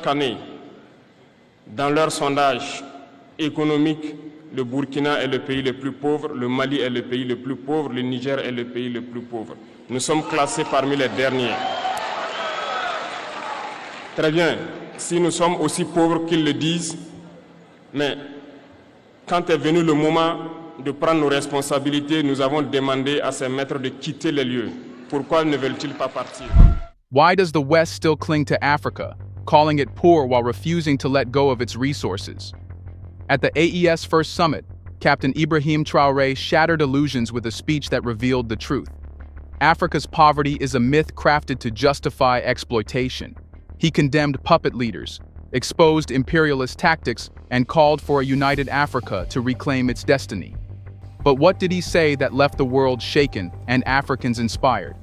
chaque année, dans leur sondage économique, le Burkina est le pays le plus pauvre, le Mali est le pays le plus pauvre, le Niger est le pays le plus pauvre. Nous sommes classés parmi les derniers. Très bien, si nous sommes aussi pauvres qu'ils le disent, mais quand est venu le moment de prendre nos responsabilités, nous avons demandé à ces maîtres de quitter les lieux. Pourquoi ne veulent-ils pas partir? Why does the West still cling to Africa, calling it poor while refusing to let go of its resources? At the AES First Summit, Captain Ibrahim Traoré shattered illusions with a speech that revealed the truth. Africa's poverty is a myth crafted to justify exploitation. He condemned puppet leaders, exposed imperialist tactics, and called for a united Africa to reclaim its destiny. But what did he say that left the world shaken and Africans inspired?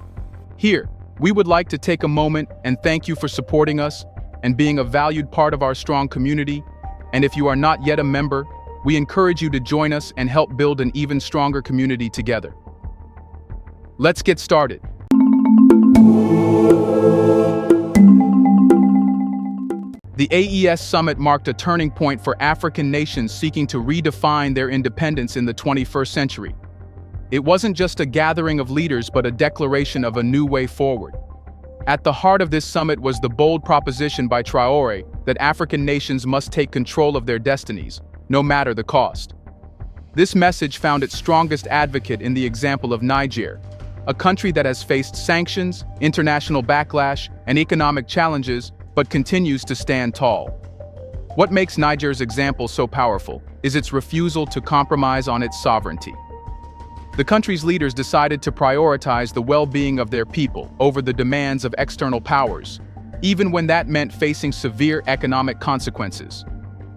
Here, we would like to take a moment and thank you for supporting us and being a valued part of our strong community. And if you are not yet a member, we encourage you to join us and help build an even stronger community together. Let's get started. The AES Summit marked a turning point for African nations seeking to redefine their independence in the 21st century. It wasn't just a gathering of leaders but a declaration of a new way forward. At the heart of this summit was the bold proposition by Traore that African nations must take control of their destinies, no matter the cost. This message found its strongest advocate in the example of Niger, a country that has faced sanctions, international backlash, and economic challenges, but continues to stand tall. What makes Niger's example so powerful is its refusal to compromise on its sovereignty. The country's leaders decided to prioritize the well-being of their people over the demands of external powers, even when that meant facing severe economic consequences.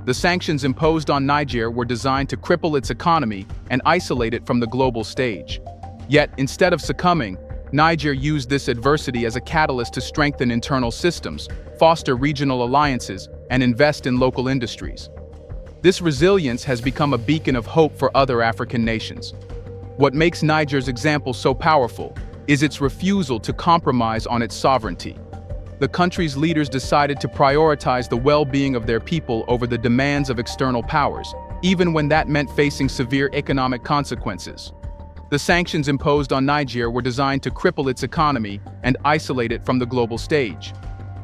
The sanctions imposed on Niger were designed to cripple its economy and isolate it from the global stage. Yet, instead of succumbing, Niger used this adversity as a catalyst to strengthen internal systems, foster regional alliances, and invest in local industries. This resilience has become a beacon of hope for other African nations. What makes Niger's example so powerful is its refusal to compromise on its sovereignty. The country's leaders decided to prioritize the well-being of their people over the demands of external powers, even when that meant facing severe economic consequences. The sanctions imposed on Niger were designed to cripple its economy and isolate it from the global stage.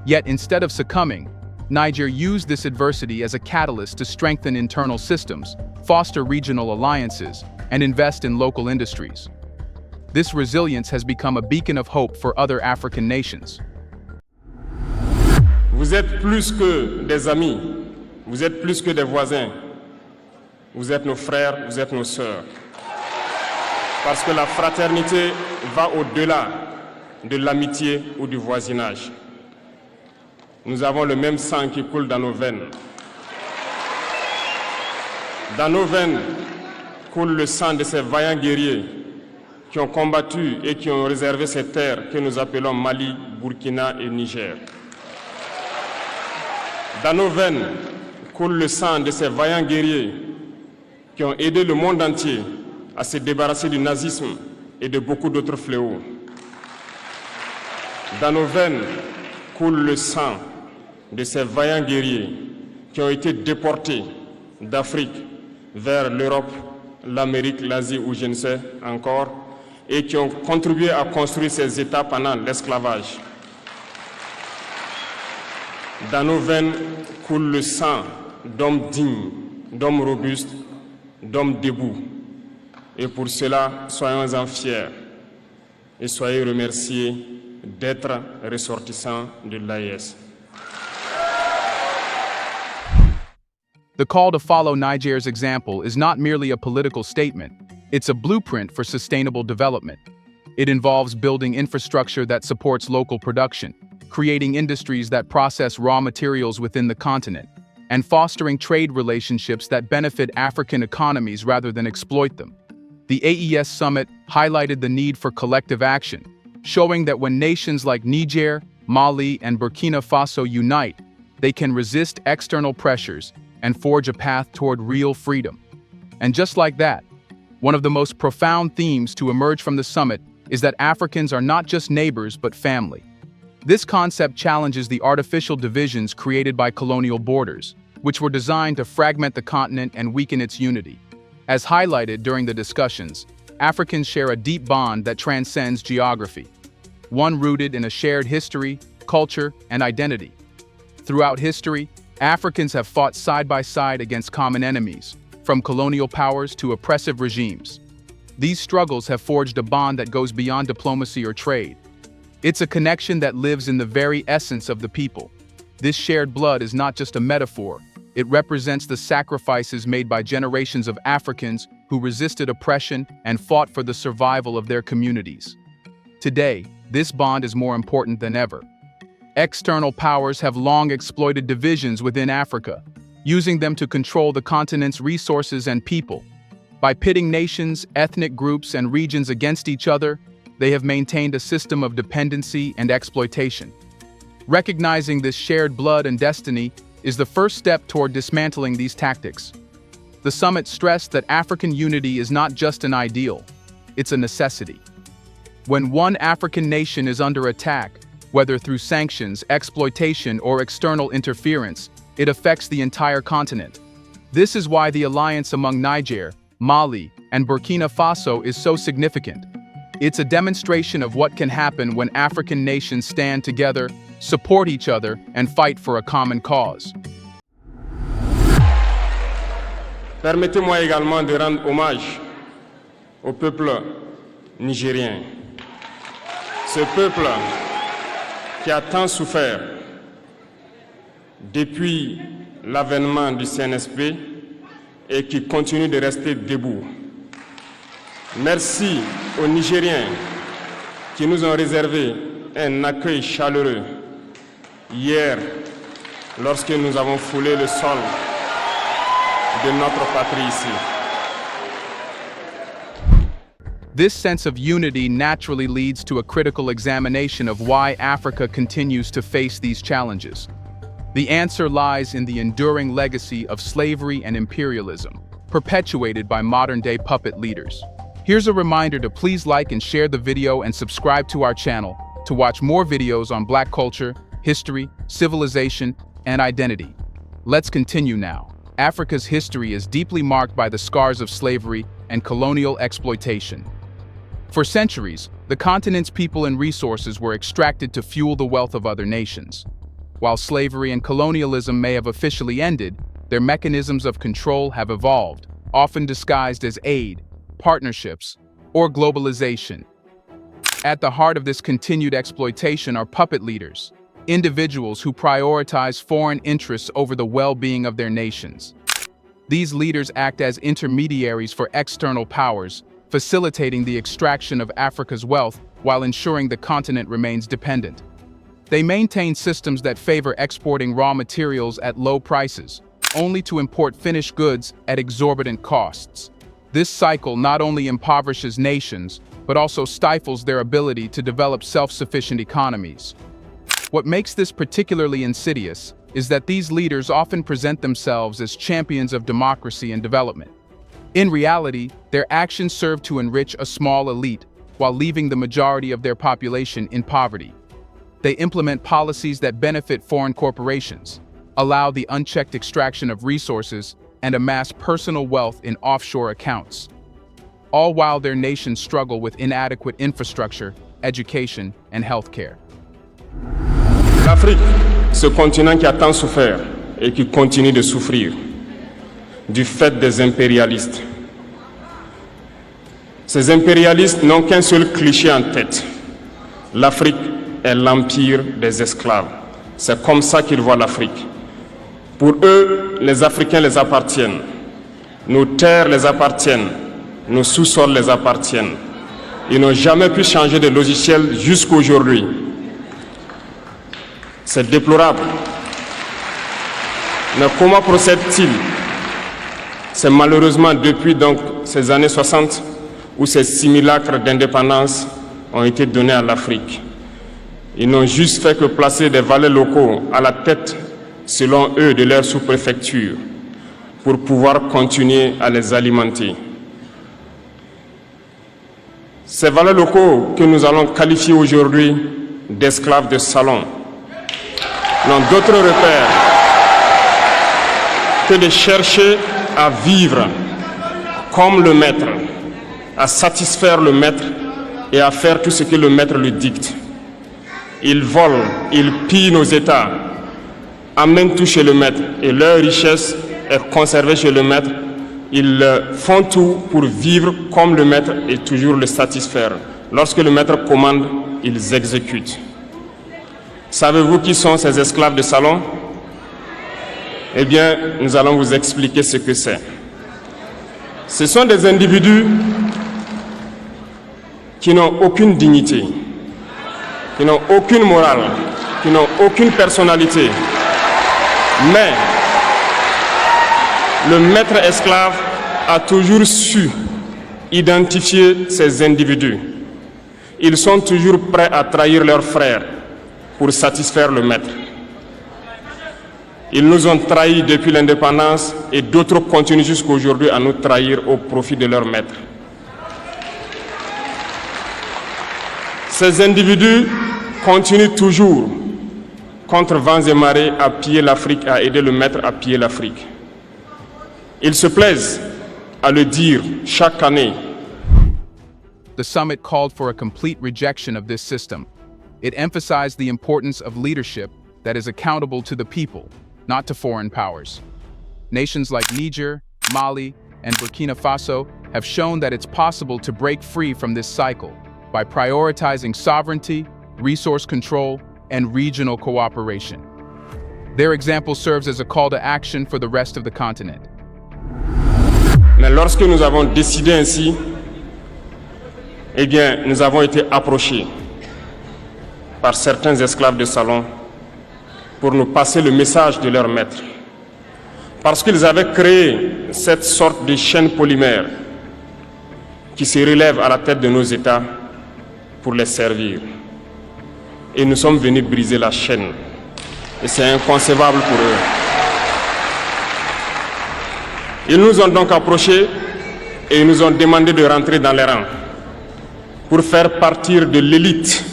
Yet instead of succumbing, Niger used this adversity as a catalyst to strengthen internal systems, foster regional alliances, and invest in local industries. This resilience has become a beacon of hope for other African nations. Vous êtes plus que des amis, vous êtes plus que des voisins, vous êtes nos frères, vous êtes nos sœurs. Parce que la fraternité va au-delà de l'amitié ou du voisinage. Nous avons le même sang qui coule dans nos veines. Dans nos veines coule le sang de ces vaillants guerriers qui ont combattu et qui ont réservé ces terres que nous appelons Mali, Burkina et Niger. Dans nos veines coule le sang de ces vaillants guerriers qui ont aidé le monde entier à se débarrasser du nazisme et de beaucoup d'autres fléaux. Dans nos veines coule le sang de ces vaillants guerriers qui ont été déportés d'Afrique vers l'Europe, l'Amérique, l'Asie ou je ne sais encore, et qui ont contribué à construire ces États pendant l'esclavage. Dans nos veines coule le sang d'hommes dignes, d'hommes robustes, d'hommes debout. Et pour cela, soyons-en fiers et soyez remerciés d'être ressortissants de l'AES. The call to follow Niger's example is not merely a political statement, it's a blueprint for sustainable development. It involves building infrastructure that supports local production, creating industries that process raw materials within the continent, and fostering trade relationships that benefit African economies rather than exploit them. The AES Summit highlighted the need for collective action, showing that when nations like Niger, Mali, and Burkina Faso unite, they can resist external pressures and forge a path toward real freedom. And just like that, one of the most profound themes to emerge from the summit is that Africans are not just neighbors but family. This concept challenges the artificial divisions created by colonial borders, which were designed to fragment the continent and weaken its unity. As highlighted during the discussions, Africans share a deep bond that transcends geography, one rooted in a shared history, culture, and identity. Throughout history, Africans have fought side by side against common enemies, from colonial powers to oppressive regimes. These struggles have forged a bond that goes beyond diplomacy or trade. It's a connection that lives in the very essence of the people. This shared blood is not just a metaphor. It represents the sacrifices made by generations of Africans who resisted oppression and fought for the survival of their communities. Today, this bond is more important than ever. External powers have long exploited divisions within Africa, using them to control the continent's resources and people. By pitting nations, ethnic groups, and regions against each other, they have maintained a system of dependency and exploitation. Recognizing this shared blood and destiny is the first step toward dismantling these tactics. The summit stressed that African unity is not just an ideal, it's a necessity. When one African nation is under attack, whether through sanctions, exploitation, or external interference, it affects the entire continent. This is why the alliance among Niger, Mali, and Burkina Faso is so significant. It's a demonstration of what can happen when African nations stand together, support each other, and fight for a common cause. Permettez-moi également de rendre hommage au peuple nigérien. Ce peuple qui a tant souffert depuis l'avènement du CNSP et qui continue de rester debout. Merci aux Nigériens qui nous ont réservé un accueil chaleureux hier lorsque nous avons foulé le sol de notre patrie ici. This sense of unity naturally leads to a critical examination of why Africa continues to face these challenges. The answer lies in the enduring legacy of slavery and imperialism, perpetuated by modern-day puppet leaders. Here's a reminder to please like and share the video and subscribe to our channel to watch more videos on Black culture, history, civilization, and identity. Let's continue now. Africa's history is deeply marked by the scars of slavery and colonial exploitation. For centuries, the continent's people and resources were extracted to fuel the wealth of other nations. While slavery and colonialism may have officially ended, their mechanisms of control have evolved, often disguised as aid, partnerships, or globalization. At the heart of this continued exploitation are puppet leaders, individuals who prioritize foreign interests over the well-being of their nations. These leaders act as intermediaries for external powers, facilitating the extraction of Africa's wealth while ensuring the continent remains dependent. They maintain systems that favor exporting raw materials at low prices, only to import finished goods at exorbitant costs. This cycle not only impoverishes nations, but also stifles their ability to develop self-sufficient economies. What makes this particularly insidious is that these leaders often present themselves as champions of democracy and development. In reality, their actions serve to enrich a small elite while leaving the majority of their population in poverty. They implement policies that benefit foreign corporations, allow the unchecked extraction of resources, and amass personal wealth in offshore accounts, all while their nations struggle with inadequate infrastructure, education, and healthcare. L'Afrique, ce continent qui a tant souffert et qui continue de souffrir du fait des impérialistes. Ces impérialistes n'ont qu'un seul cliché en tête. L'Afrique est l'empire des esclaves. C'est comme ça qu'ils voient l'Afrique. Pour eux, les Africains les appartiennent. Nos terres les appartiennent. Nos sous-sols les appartiennent. Ils n'ont jamais pu changer de logiciel jusqu'à aujourd'hui. C'est déplorable. Mais comment procèdent-ils? C'est malheureusement depuis donc ces années 60 où ces simulacres d'indépendance ont été donnés à l'Afrique. Ils n'ont juste fait que placer des valets locaux à la tête, selon eux, de leur sous-préfecture pour pouvoir continuer à les alimenter. Ces valets locaux que nous allons qualifier aujourd'hui d'esclaves de salon n'ont d'autre repère que de chercher à vivre comme le maître, à satisfaire le maître et à faire tout ce que le maître lui dicte. Ils volent, ils pillent nos États, amènent tout chez le maître et leur richesse est conservée chez le maître. Ils font tout pour vivre comme le maître et toujours le satisfaire. Lorsque le maître commande, ils exécutent. Savez-vous qui sont ces esclaves de salon? Eh bien, nous allons vous expliquer ce que c'est. Ce sont des individus qui n'ont aucune dignité, qui n'ont aucune morale, qui n'ont aucune personnalité. Mais le maître esclave a toujours su identifier ces individus. Ils sont toujours prêts à trahir leurs frères pour satisfaire le maître. Ils nous ont trahis depuis l'indépendance et d'autres continuent jusqu'à aujourd'hui à nous trahir au profit de leur maître. Ces individus continuent toujours, contre vents et marées, à piller l'Afrique, à aider le maître à piller l'Afrique. Ils se plaisent à le dire chaque année. The summit called for a complete rejection of this system. It emphasized the importance of leadership that is accountable to the people, not to foreign powers. Nations like Niger, Mali, and Burkina Faso have shown that it's possible to break free from this cycle by prioritizing sovereignty, resource control, and regional cooperation. Their example serves as a call to action for the rest of the continent. Mais lorsque nous avons décidé ainsi, eh bien, nous avons été approchés par certains esclaves de salon pour nous passer le message de leur maître. Parce qu'ils avaient créé cette sorte de chaîne polymère qui se relève à la tête de nos États pour les servir. Et nous sommes venus briser la chaîne. Et c'est inconcevable pour eux. Ils nous ont donc approchés et ils nous ont demandé de rentrer dans les rangs pour faire partir de l'élite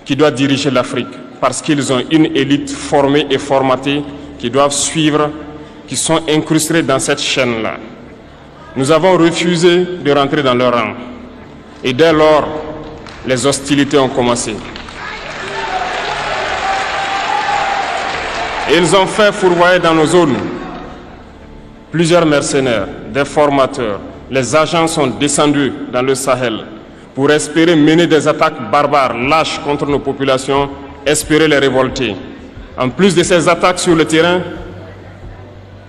qui doit diriger l'Afrique, parce qu'ils ont une élite formée et formatée qui doivent suivre, qui sont incrustés dans cette chaîne-là. Nous avons refusé de rentrer dans leur rang. Et dès lors, les hostilités ont commencé. Et ils ont fait fourvoyer dans nos zones plusieurs mercenaires, des formateurs. Les agents sont descendus dans le Sahel pour espérer mener des attaques barbares, lâches contre nos populations, espérer les révolter. En plus de ces attaques sur le terrain,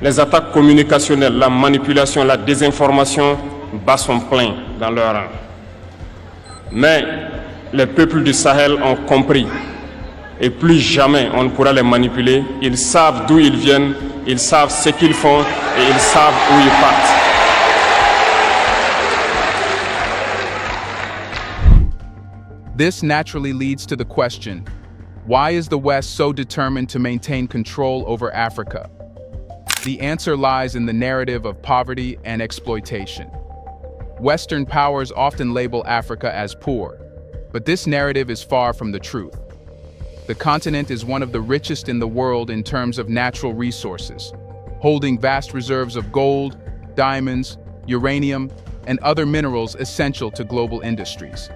les attaques communicationnelles, la manipulation, la désinformation battent son plein dans leur rang. Mais les peuples du Sahel ont compris et plus jamais on ne pourra les manipuler. Ils savent d'où ils viennent, ils savent ce qu'ils font et ils savent où ils partent. This naturally leads to the question, why is the West so determined to maintain control over Africa? The answer lies in the narrative of poverty and exploitation. Western powers often label Africa as poor, but this narrative is far from the truth. The continent is one of the richest in the world in terms of natural resources, holding vast reserves of gold, diamonds, uranium, and other minerals essential to global industries.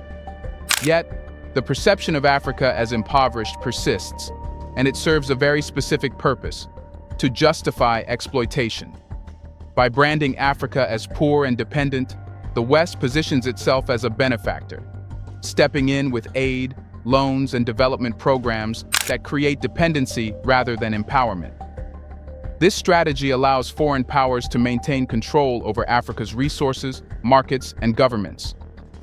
Yet, the perception of Africa as impoverished persists, and it serves a very specific purpose: to justify exploitation. By branding Africa as poor and dependent, the West positions itself as a benefactor, stepping in with aid, loans, and development programs that create dependency rather than empowerment. This strategy allows foreign powers to maintain control over Africa's resources, markets, and governments.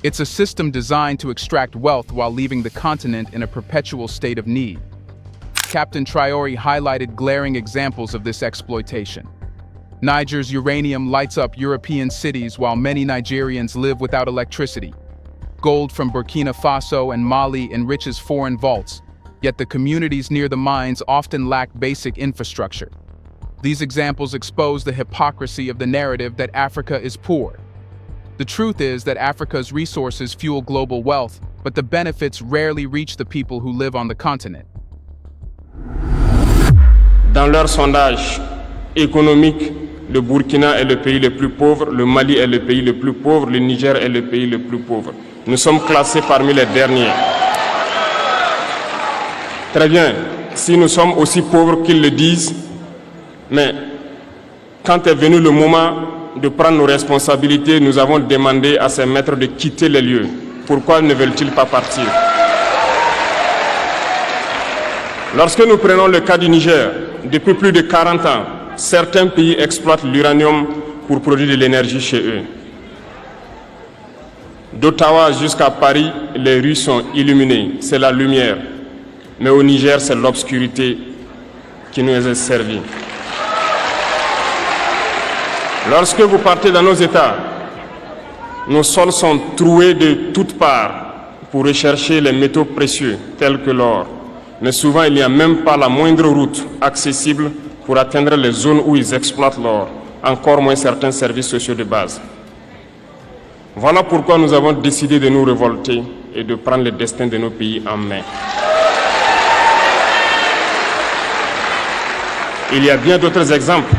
It's a system designed to extract wealth while leaving the continent in a perpetual state of need. Captain Traore highlighted glaring examples of this exploitation. Niger's uranium lights up European cities while many Nigerians live without electricity. Gold from Burkina Faso and Mali enriches foreign vaults, yet the communities near the mines often lack basic infrastructure. These examples expose the hypocrisy of the narrative that Africa is poor. The truth is that Africa's resources fuel global wealth, but the benefits rarely reach the people who live on the continent. Dans leur sondage économique, le Burkina est le pays le plus pauvre, le Mali est le pays le plus pauvre, le Niger est le pays le plus pauvre. Nous sommes classés parmi les derniers. Très bien, si nous sommes aussi pauvres qu'ils le disent, mais quand est venu le moment de prendre nos responsabilités, nous avons demandé à ces maîtres de quitter les lieux. Pourquoi ne veulent-ils pas partir? Lorsque nous prenons le cas du Niger, depuis plus de 40 ans, certains pays exploitent l'uranium pour produire de l'énergie chez eux. D'Ottawa jusqu'à Paris, les rues sont illuminées, c'est la lumière. Mais au Niger, c'est l'obscurité qui nous est servie. Lorsque vous partez dans nos États, nos sols sont troués de toutes parts pour rechercher les métaux précieux tels que l'or. Mais souvent, il n'y a même pas la moindre route accessible pour atteindre les zones où ils exploitent l'or, encore moins certains services sociaux de base. Voilà pourquoi nous avons décidé de nous révolter et de prendre le destin de nos pays en main. Il y a bien d'autres exemples.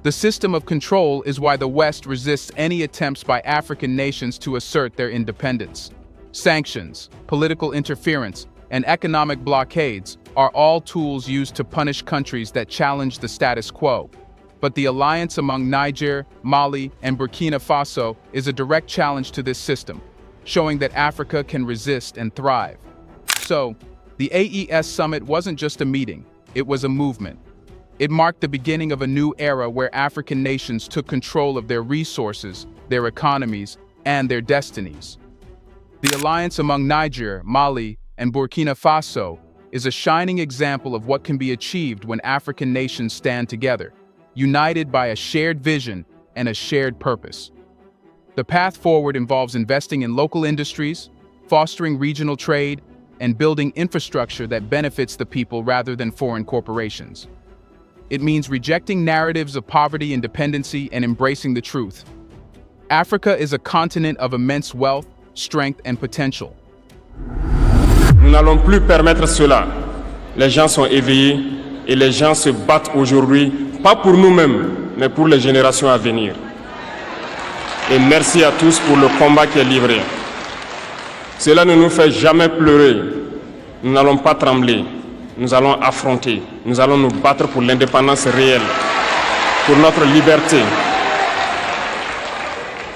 The system of control is why the West resists any attempts by African nations to assert their independence. Sanctions, political interference, and economic blockades are all tools used to punish countries that challenge the status quo. But the alliance among Niger, Mali, and Burkina Faso is a direct challenge to this system, showing that Africa can resist and thrive. So, the AES summit wasn't just a meeting, it was a movement. It marked the beginning of a new era where African nations took control of their resources, their economies, and their destinies. The alliance among Niger, Mali, and Burkina Faso is a shining example of what can be achieved when African nations stand together, united by a shared vision and a shared purpose. The path forward involves investing in local industries, fostering regional trade, and building infrastructure that benefits the people rather than foreign corporations. It means rejecting narratives of poverty and dependency and embracing the truth. Africa is a continent of immense wealth, strength, and potential. Nous n'allons plus permettre cela. Les gens sont éveillés et les gens se battent aujourd'hui, pas pour nous-mêmes, mais pour les générations à venir. Et merci à tous pour le combat qui est livré. Cela ne nous fait jamais pleurer. Nous n'allons pas trembler. Nous allons affronter. Nous allons nous battre pour l'indépendance réelle, pour notre liberté.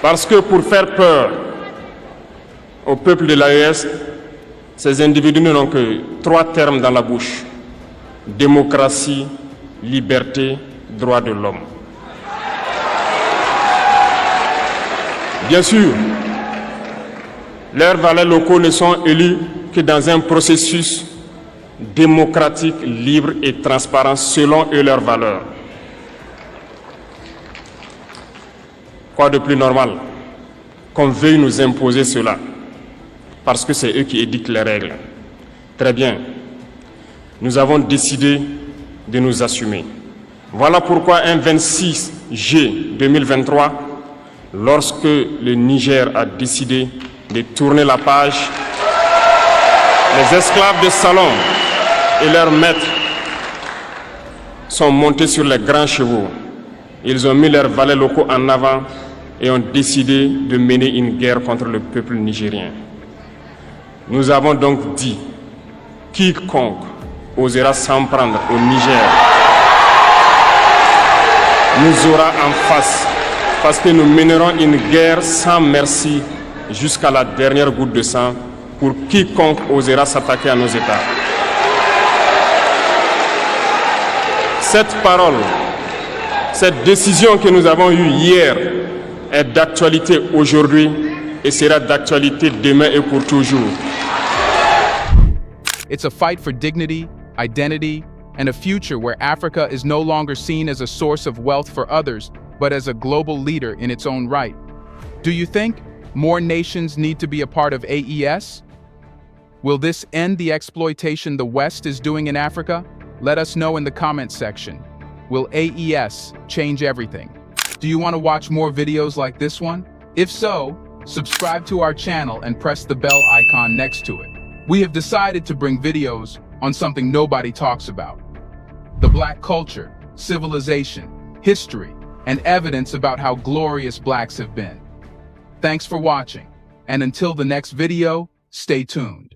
Parce que pour faire peur au peuple de l'AES, ces individus n'ont que 3 termes dans la bouche: démocratie, liberté, droits de l'homme. Bien sûr, leurs valets locaux ne sont élus que dans un processus démocratique, libre et transparent selon eux leurs valeurs. Quoi de plus normal qu'on veuille nous imposer cela, parce que c'est eux qui édictent les règles. Très bien, nous avons décidé de nous assumer. Voilà pourquoi un 26 juillet 2023, lorsque le Niger a décidé de tourner la page, les esclaves de salon et leurs maîtres sont montés sur les grands chevaux. Ils ont mis leurs valets locaux en avant et ont décidé de mener une guerre contre le peuple nigérien. Nous avons donc dit, quiconque osera s'en prendre au Niger nous aura en face, parce que nous mènerons une guerre sans merci jusqu'à la dernière goutte de sang pour quiconque osera s'attaquer à nos États. Cette parole, cette décision que nous avons eue hier est d'actualité aujourd'hui et sera d'actualité demain et pour toujours. It's a fight for dignity, identity, and a future where Africa is no longer seen as a source of wealth for others, but as a global leader in its own right. Do you think more nations need to be a part of AES? Will this end the exploitation the West is doing in Africa? Let us know in the comments section. Will AES change everything? Do you want to watch more videos like this one? If so, subscribe to our channel and press the bell icon next to it. We have decided to bring videos on something nobody talks about: the Black culture, civilization, history, and evidence about how glorious Blacks have been. Thanks for watching, and until the next video, stay tuned.